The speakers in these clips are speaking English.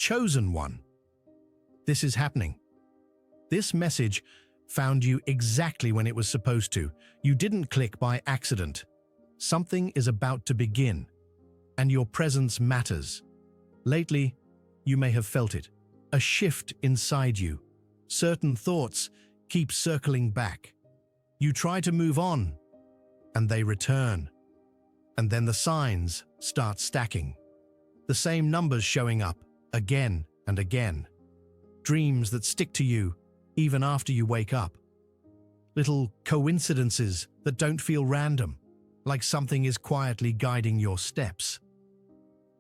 chosen one. This is happening. This message found you exactly when it was supposed to. You didn't click by accident. Something is about to begin, and your presence matters. Lately, you may have felt it, a shift inside you. Certain thoughts keep circling back. You try to move on, and they return. And then the signs start stacking. The same numbers showing up again and again. Dreams that stick to you even after you wake up. Little coincidences that don't feel random, like something is quietly guiding your steps.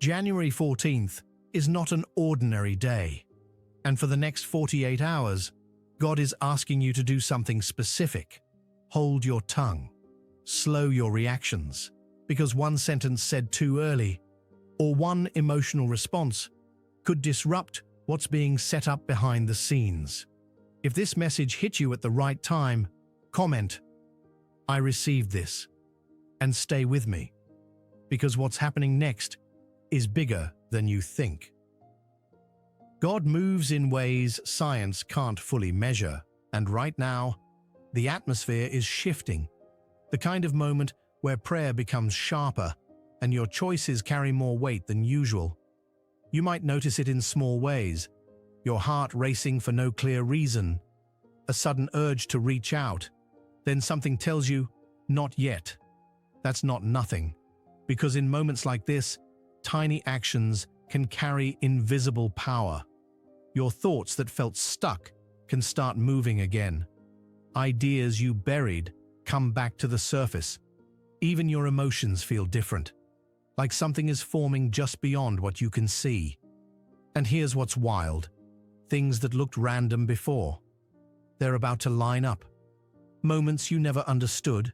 January 14th is not an ordinary day. And for the next 48 hours, God is asking you to do something specific. Hold your tongue. Slow your reactions, because one sentence said too early, or one emotional response, could disrupt what's being set up behind the scenes. If this message hit you at the right time, comment, "I received this," and stay with me, because what's happening next is bigger than you think. God moves in ways science can't fully measure, and right now, the atmosphere is shifting. The kind of moment where prayer becomes sharper and your choices carry more weight than usual. You might notice it in small ways, your heart racing for no clear reason, a sudden urge to reach out, then something tells you, "Not yet." That's not nothing, because in moments like this, tiny actions can carry invisible power. Your thoughts that felt stuck can start moving again. Ideas you buried come back to the surface. Even your emotions feel different, like something is forming just beyond what you can see. And here's what's wild. Things that looked random before, they're about to line up. Moments you never understood,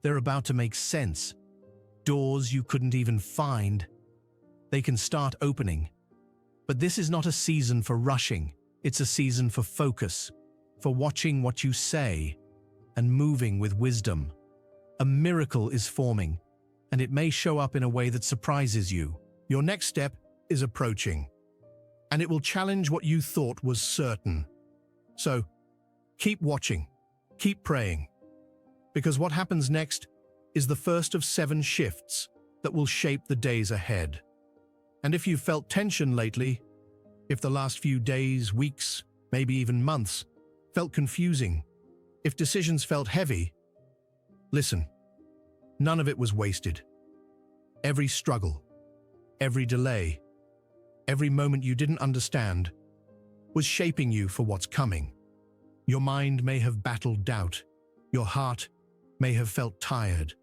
they're about to make sense. Doors you couldn't even find, they can start opening. But this is not a season for rushing. It's a season for focus, for watching what you say and moving with wisdom. A miracle is forming, and it may show up in a way that surprises you. Your next step is approaching, and it will challenge what you thought was certain. So, keep watching, keep praying, because what happens next is the first of 7 shifts that will shape the days ahead. And if you've felt tension lately, if the last few days, weeks, maybe even months felt confusing, if decisions felt heavy, listen, none of it was wasted. Every struggle, every delay, every moment you didn't understand was shaping you for what's coming. Your mind may have battled doubt, your heart may have felt tired,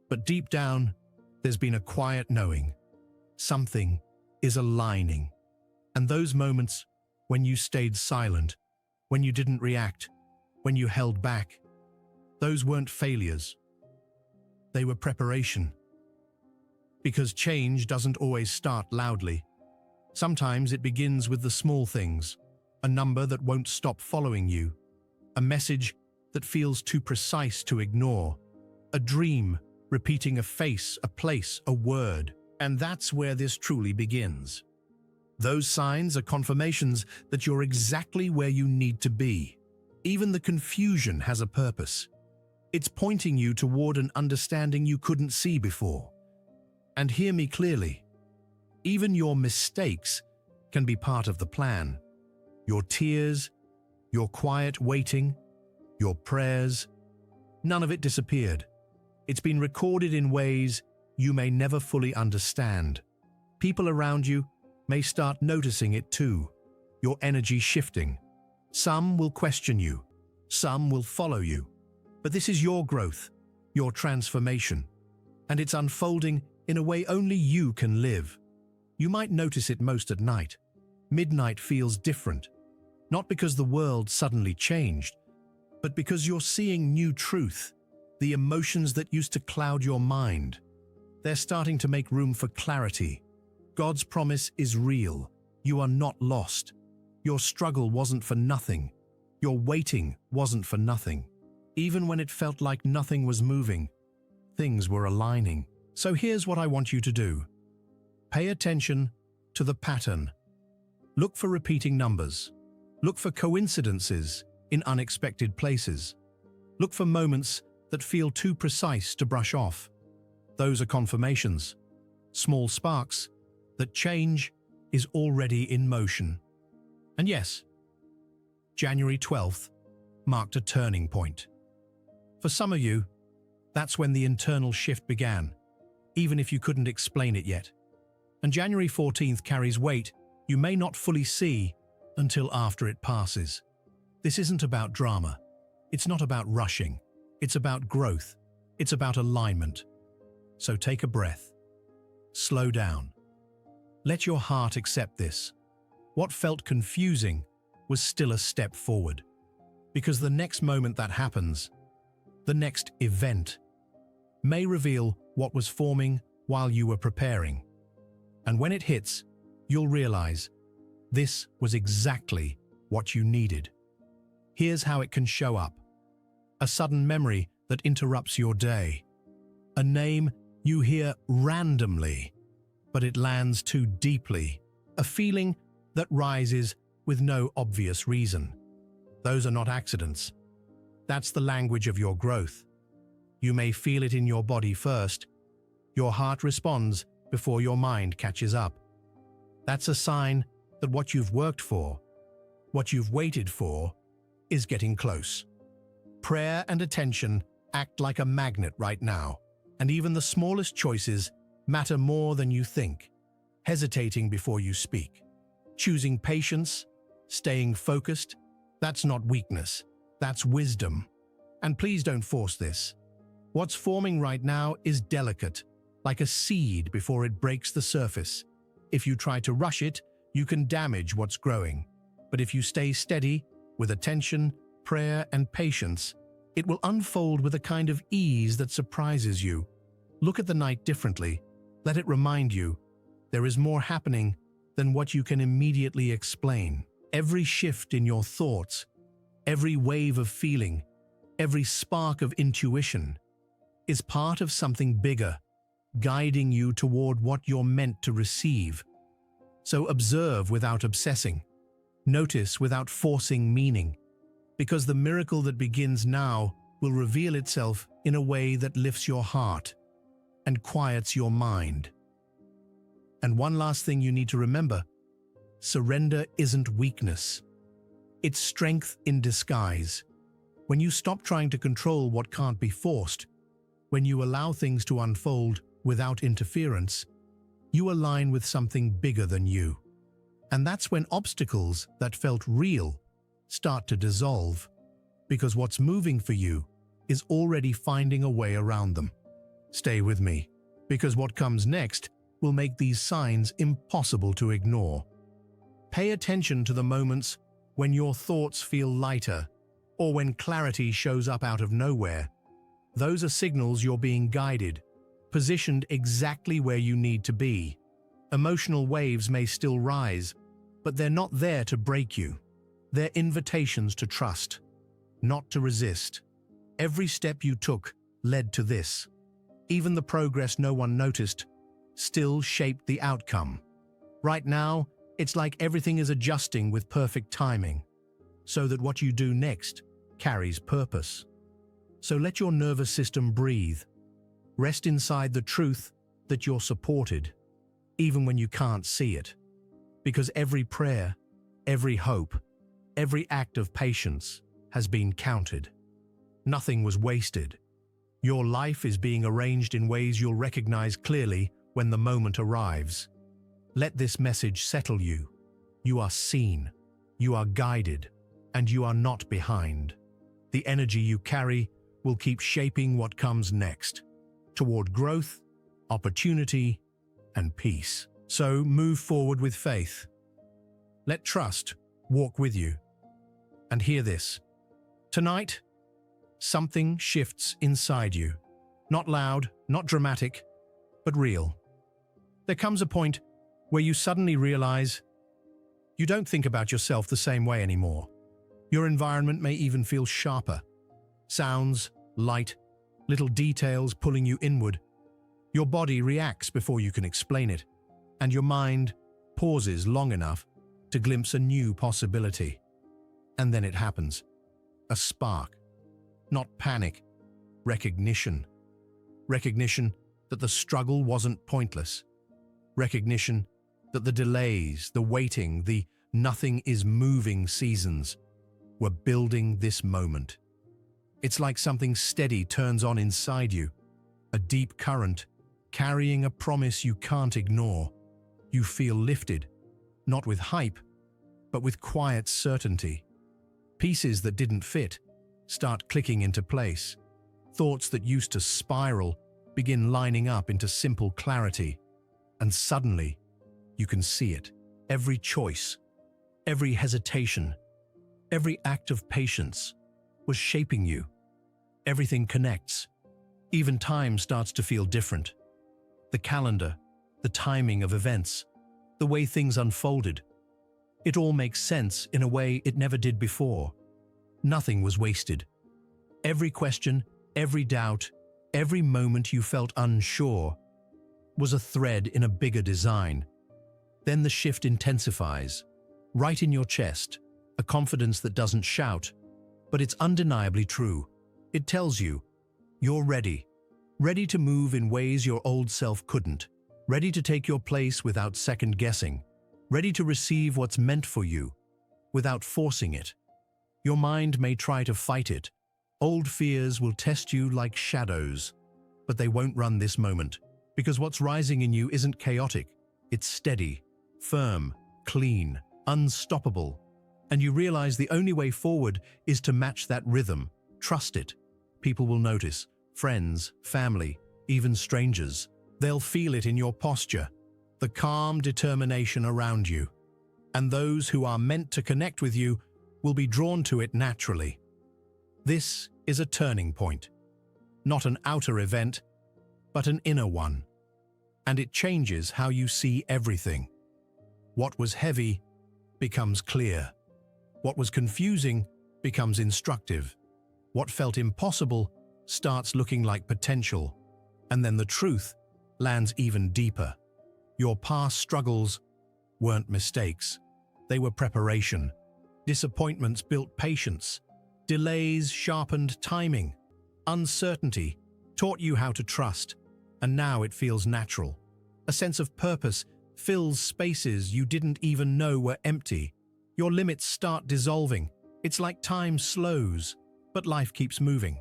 but deep down, there's been a quiet knowing. Something is aligning. And those moments when you stayed silent, when you didn't react, when you held back, those weren't failures. They were preparation. Because change doesn't always start loudly. Sometimes it begins with the small things, a number that won't stop following you, a message that feels too precise to ignore, a dream repeating a face, a place, a word. And that's where this truly begins. Those signs are confirmations that you're exactly where you need to be. Even the confusion has a purpose. It's pointing you toward an understanding you couldn't see before. And hear me clearly, even your mistakes can be part of the plan. Your tears, your quiet waiting, your prayers, none of it disappeared. It's been recorded in ways you may never fully understand. People around you may start noticing it too, your energy shifting. Some will question you, some will follow you. But this is your growth, your transformation, and it's unfolding in a way only you can live. You might notice it most at night. Midnight feels different, not because the world suddenly changed, but because you're seeing new truth. The emotions that used to cloud your mind, they're starting to make room for clarity. God's promise is real. You are not lost. Your struggle wasn't for nothing. Your waiting wasn't for nothing. Even when it felt like nothing was moving, things were aligning. So here's what I want you to do. Pay attention to the pattern. Look for repeating numbers. Look for coincidences in unexpected places. Look for moments that feel too precise to brush off. Those are confirmations, small sparks, that change is already in motion. And yes, January 12th marked a turning point. For some of you, that's when the internal shift began, even if you couldn't explain it yet. And January 14th carries weight you may not fully see until after it passes. This isn't about drama. It's not about rushing. It's about growth. It's about alignment. So take a breath. Slow down. Let your heart accept this. What felt confusing was still a step forward. Because the next moment that happens, the next event, may reveal what was forming while you were preparing. And when it hits, you'll realize this was exactly what you needed. Here's how it can show up. A sudden memory that interrupts your day. A name you hear randomly, but it lands too deeply. A feeling that rises with no obvious reason. Those are not accidents. That's the language of your growth. You may feel it in your body first. Your heart responds before your mind catches up. That's a sign that what you've worked for, what you've waited for, is getting close. Prayer and attention act like a magnet right now, and even the smallest choices matter more than you think. Hesitating before you speak, choosing patience, staying focused, that's not weakness, that's wisdom. And please don't force this. What's forming right now is delicate, like a seed before it breaks the surface. If you try to rush it, you can damage what's growing. But if you stay steady, with attention, prayer, and patience, it will unfold with a kind of ease that surprises you. Look at the night differently. Let it remind you, there is more happening than what you can immediately explain. Every shift in your thoughts, every wave of feeling, every spark of intuition is part of something bigger, guiding you toward what you're meant to receive. So observe without obsessing. Notice without forcing meaning, because the miracle that begins now will reveal itself in a way that lifts your heart and quiets your mind. And one last thing you need to remember, surrender isn't weakness. It's strength in disguise. When you stop trying to control what can't be forced, when you allow things to unfold without interference, you align with something bigger than you. And that's when obstacles that felt real start to dissolve, because what's moving for you is already finding a way around them. Stay with me, because what comes next will make these signs impossible to ignore. Pay attention to the moments when your thoughts feel lighter, or when clarity shows up out of nowhere. Those are signals you're being guided, positioned exactly where you need to be. Emotional waves may still rise, but they're not there to break you. They're invitations to trust, not to resist. Every step you took led to this. Even the progress no one noticed still shaped the outcome. Right now, it's like everything is adjusting with perfect timing, so that what you do next carries purpose. So let your nervous system breathe. Rest inside the truth that you're supported, even when you can't see it. Because every prayer, every hope, every act of patience has been counted. Nothing was wasted. Your life is being arranged in ways you'll recognize clearly when the moment arrives. Let this message settle you. You are seen, you are guided, and you are not behind. The energy you carry will keep shaping what comes next, toward growth, opportunity, and peace. So move forward with faith. Let trust walk with you. And hear this. Tonight, something shifts inside you. Not loud, not dramatic, but real. There comes a point where you suddenly realize you don't think about yourself the same way anymore. Your environment may even feel sharper. Sounds, light, little details pulling you inward. Your body reacts before you can explain it, and your mind pauses long enough to glimpse a new possibility. And then it happens. A spark. Not panic. Recognition. Recognition that the struggle wasn't pointless. Recognition that the delays, the waiting, the nothing is moving seasons were building this moment. It's like something steady turns on inside you, a deep current, carrying a promise you can't ignore. You feel lifted, not with hype, but with quiet certainty. Pieces that didn't fit start clicking into place. Thoughts that used to spiral begin lining up into simple clarity. And suddenly, you can see it. Every choice, every hesitation, every act of patience was shaping you. Everything connects. Even time starts to feel different. The calendar, the timing of events, the way things unfolded. It all makes sense in a way it never did before. Nothing was wasted. Every question, every doubt, every moment you felt unsure was a thread in a bigger design. Then the shift intensifies, right in your chest, a confidence that doesn't shout, but it's undeniably true. It tells you, you're ready. Ready to move in ways your old self couldn't. Ready to take your place without second guessing. Ready to receive what's meant for you, without forcing it. Your mind may try to fight it. Old fears will test you like shadows, but they won't run this moment, because what's rising in you isn't chaotic. It's steady, firm, clean, unstoppable. And you realize the only way forward is to match that rhythm. Trust it. People will notice. Friends, family, even strangers. They'll feel it in your posture, the calm determination around you. And those who are meant to connect with you will be drawn to it naturally. This is a turning point. Not an outer event, but an inner one. And it changes how you see everything. What was heavy becomes clear. What was confusing becomes instructive. What felt impossible starts looking like potential. And then the truth lands even deeper. Your past struggles weren't mistakes. They were preparation. Disappointments built patience. Delays sharpened timing. Uncertainty taught you how to trust. And now it feels natural. A sense of purpose fills spaces you didn't even know were empty. Your limits start dissolving. It's like time slows, but life keeps moving.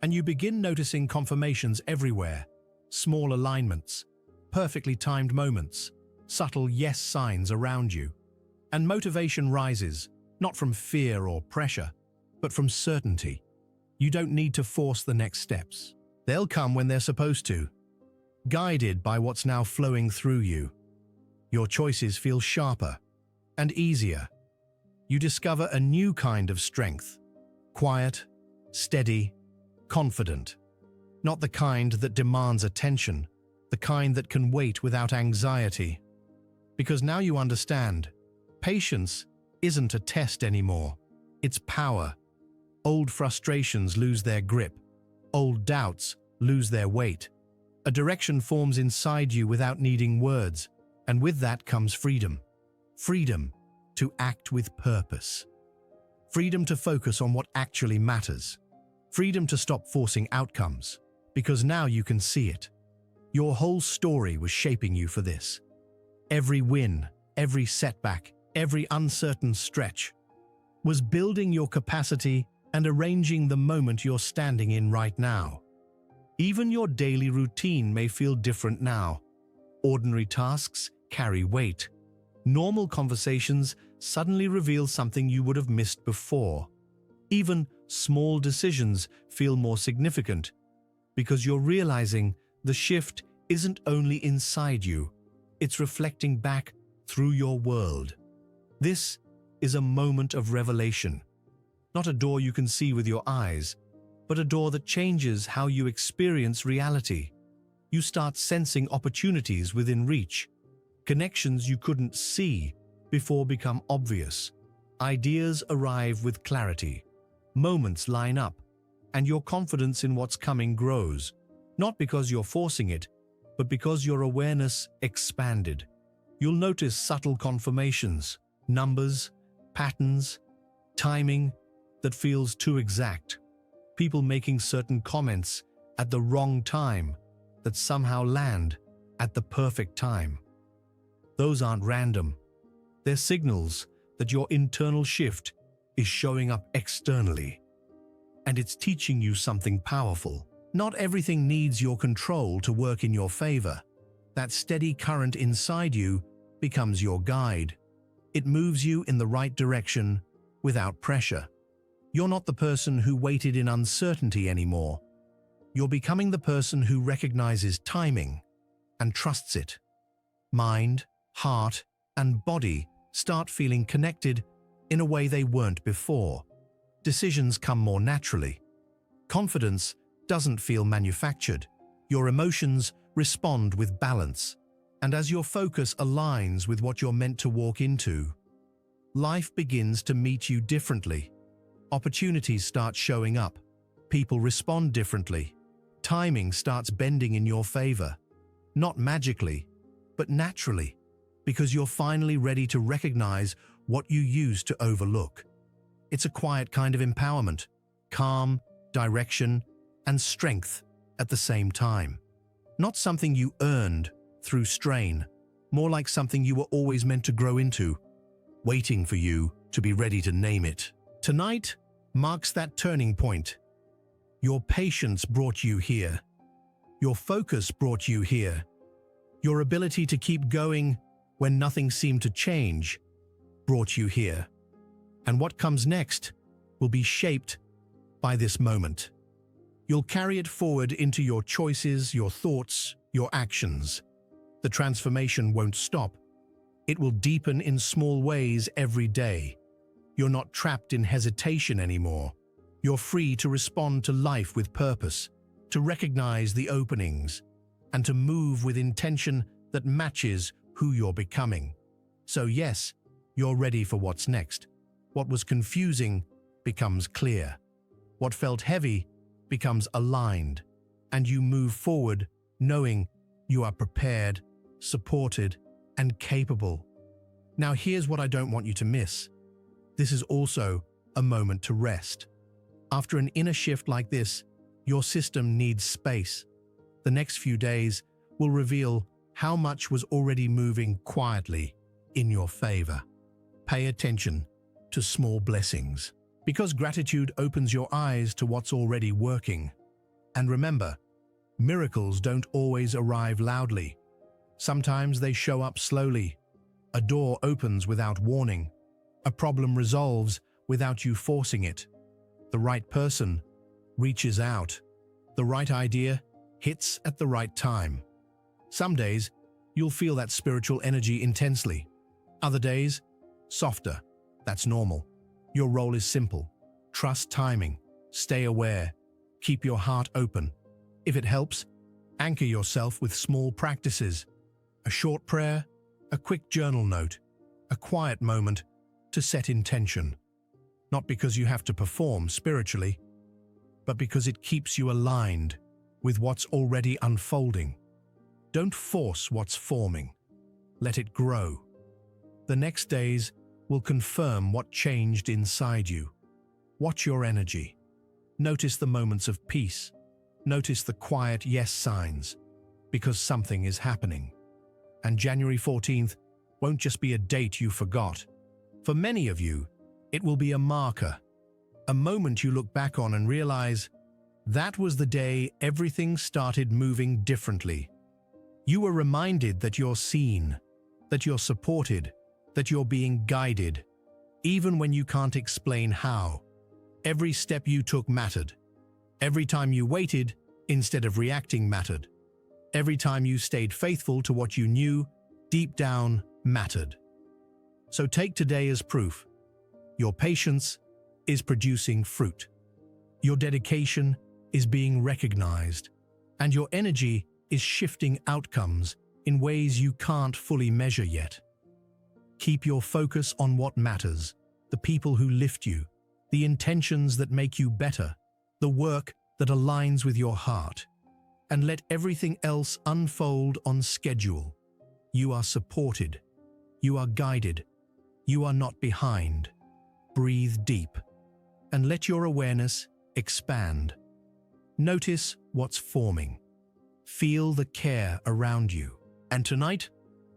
And you begin noticing confirmations everywhere. Small alignments, perfectly timed moments, subtle yes signs around you. And motivation rises, not from fear or pressure, but from certainty. You don't need to force the next steps. They'll come when they're supposed to, guided by what's now flowing through you. Your choices feel sharper and easier. You discover a new kind of strength. Quiet, steady, confident. Not the kind that demands attention, the kind that can wait without anxiety. Because now you understand, patience isn't a test anymore. It's power. Old frustrations lose their grip. Old doubts lose their weight. A direction forms inside you without needing words, and with that comes freedom. Freedom to act with purpose. Freedom to focus on what actually matters. Freedom to stop forcing outcomes, because now you can see it. Your whole story was shaping you for this. Every win, every setback, every uncertain stretch was building your capacity and arranging the moment you're standing in right now. Even your daily routine may feel different now. Ordinary tasks carry weight. Normal conversations suddenly reveal something you would have missed before. Even small decisions feel more significant because you're realizing the shift isn't only inside you, it's reflecting back through your world. This is a moment of revelation. Not a door you can see with your eyes, but a door that changes how you experience reality. You start sensing opportunities within reach. Connections you couldn't see before become obvious. Ideas arrive with clarity. Moments line up, and your confidence in what's coming grows. Not because you're forcing it, but because your awareness expanded. You'll notice subtle confirmations, Numbers, patterns, timing that feels too exact. People making certain comments at the wrong time that somehow land at the perfect time. Those aren't random. They're signals that your internal shift is showing up externally. And it's teaching you something powerful. Not everything needs your control to work in your favor. That steady current inside you becomes your guide. It moves you in the right direction without pressure. You're not the person who waited in uncertainty anymore. You're becoming the person who recognizes timing and trusts it. Mind, heart, and body start feeling connected in a way they weren't before. Decisions come more naturally. Confidence doesn't feel manufactured. Your emotions respond with balance. And as your focus aligns with what you're meant to walk into, life begins to meet you differently. Opportunities start showing up. People respond differently. Timing starts bending in your favor. Not magically, but naturally, because you're finally ready to recognize what you used to overlook. It's a quiet kind of empowerment, calm, direction, and strength at the same time. Not something you earned through strain, more like something you were always meant to grow into, waiting for you to be ready to name it. Tonight marks that turning point. Your patience brought you here. Your focus brought you here. Your ability to keep going when nothing seemed to change brought you here. And what comes next will be shaped by this moment. You'll carry it forward into your choices, your thoughts, your actions. The transformation won't stop. It will deepen in small ways every day. You're not trapped in hesitation anymore. You're free to respond to life with purpose, to recognize the openings, and to move with intention that matches who you're becoming. So yes, you're ready for what's next. What was confusing becomes clear. What felt heavy becomes aligned, and you move forward knowing you are prepared, supported, and capable. Now here's what I don't want you to miss. This is also a moment to rest. After an inner shift like this, your system needs space. The next few days will reveal how much was already moving quietly in your favor. Pay attention to small blessings, because gratitude opens your eyes to what's already working. And remember, miracles don't always arrive loudly. Sometimes they show up slowly. A door opens without warning. A problem resolves without you forcing it. The right person reaches out. The right idea hits at the right time. Some days, you'll feel that spiritual energy intensely. Other days, softer. That's normal. Your role is simple. Trust timing. Stay aware. Keep your heart open. If it helps, anchor yourself with small practices. A short prayer, a quick journal note, a quiet moment to set intention. Not because you have to perform spiritually, but because it keeps you aligned with what's already unfolding. Don't force what's forming. Let it grow. The next days will confirm what changed inside you. Watch your energy. Notice the moments of peace. Notice the quiet yes signs, because something is happening. And January 14th won't just be a date you forgot. For many of you, it will be a marker, a moment you look back on and realize that was the day everything started moving differently. You were reminded that you're seen, that you're supported, that you're being guided, even when you can't explain how. Every step you took mattered. Every time you waited instead of reacting mattered. Every time you stayed faithful to what you knew deep down mattered. So take today as proof. Your patience is producing fruit. Your dedication is being recognized, and your energy is shifting outcomes in ways you can't fully measure yet. Keep your focus on what matters, the people who lift you, the intentions that make you better, the work that aligns with your heart, and let everything else unfold on schedule. You are supported, you are guided, You are not behind. Breathe deep and let your awareness expand. Notice what's forming. Feel the care around you. And tonight,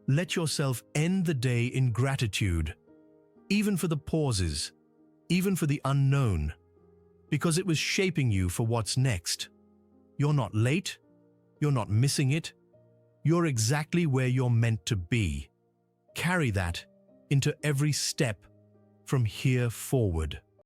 let yourself end the day in gratitude, even for the pauses, even for the unknown, because it was shaping you for what's next. You're not late. You're not missing it. You're exactly where you're meant to be. Carry that into every step from here forward.